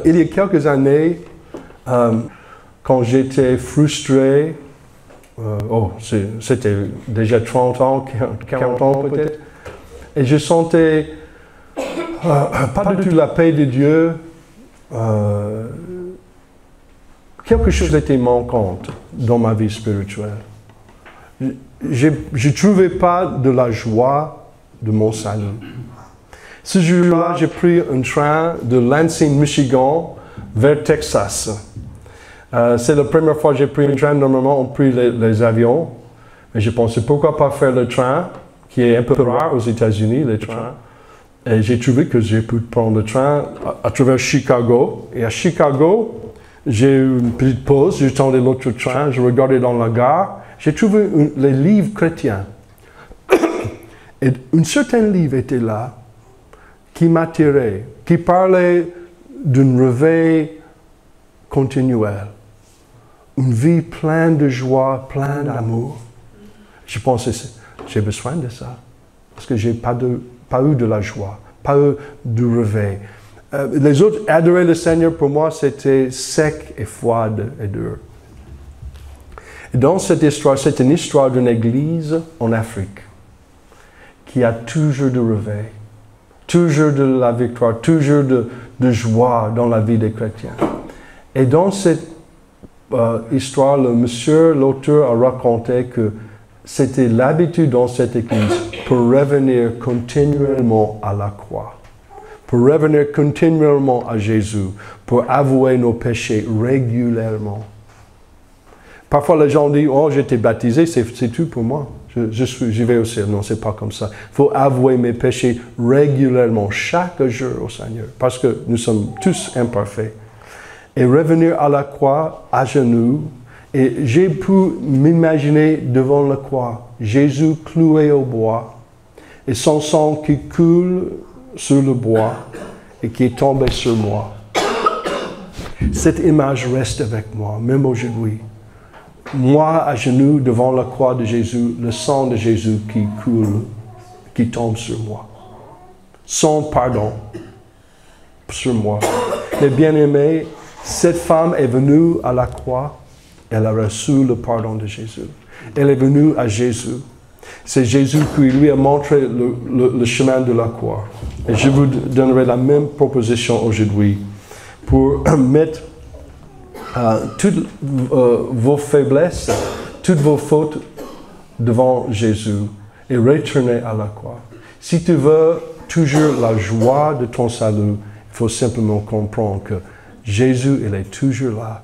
Il y a quelques années, quand j'étais frustré, c'était déjà 30 ans, 40 ans peut-être, et je sentais pas du tout la paix de Dieu, quelque chose était manquant dans ma vie spirituelle. Je ne trouvais pas de la joie de mon salut. Ce jour-là, j'ai pris un train de Lansing, Michigan, vers Texas. C'est la première fois que j'ai pris un train. Normalement, on prit les avions. Et j'ai pensé, pourquoi pas faire le train, qui est un peu rare aux États-Unis, les trains. Et j'ai trouvé que j'ai pu prendre le train à travers Chicago. Et à Chicago, j'ai eu une petite pause, j'attendais l'autre train, je regardais dans la gare. J'ai trouvé les livres chrétiens. Et un certain livre était là, qui m'attirait, qui parlait d'un réveil continuel. Une vie pleine de joie, pleine d'amour. Je pensais, j'ai besoin de ça. Parce que je n'ai pas eu de la joie, pas eu de réveil. Les autres adoraient le Seigneur, pour moi, c'était sec et froide et dur. Et dans cette histoire, c'est une histoire d'une église en Afrique qui a toujours de réveil, toujours de la victoire, toujours de joie dans la vie des chrétiens. Et dans cette histoire, l'auteur a raconté que c'était l'habitude dans cette église pour revenir continuellement à la croix, pour revenir continuellement à Jésus, pour avouer nos péchés régulièrement. Parfois, les gens disent, oh, j'étais baptisé, c'est tout pour moi. Je vais au ciel. Non, c'est pas comme ça. Il faut avouer mes péchés régulièrement, chaque jour au Seigneur, parce que nous sommes tous imparfaits. Et revenir à la croix, à genoux, et j'ai pu m'imaginer devant la croix, Jésus cloué au bois, et son sang qui coule sur le bois, et qui est tombé sur moi. Cette image reste avec moi, même aujourd'hui. Moi, à genoux, devant la croix de Jésus, le sang de Jésus qui coule, qui tombe sur moi. Son pardon sur moi. Les bien-aimés, cette femme est venue à la croix, elle a reçu le pardon de Jésus. Elle est venue à Jésus. C'est Jésus qui lui a montré le chemin de la croix. Et je vous donnerai la même proposition aujourd'hui pour mettre toutes vos faiblesses, toutes vos fautes devant Jésus et retourner à la croix. Si tu veux toujours la joie de ton salut, il faut simplement comprendre que Jésus, il est toujours là.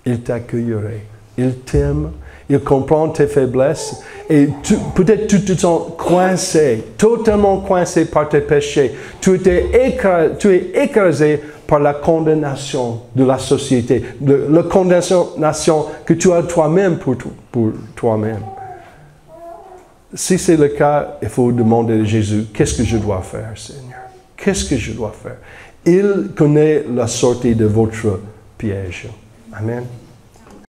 Il t'accueillerait. Il t'aime. Il comprend tes faiblesses. Et peut-être tu te sens coincé, totalement coincé par tes péchés. Tu es écrasé par la condamnation de la société, la condamnation que tu as toi-même pour toi-même. Si c'est le cas, il faut demander à Jésus, qu'est-ce que je dois faire, Seigneur? Qu'est-ce que je dois faire? Il connaît la sortie de votre piège. Amen.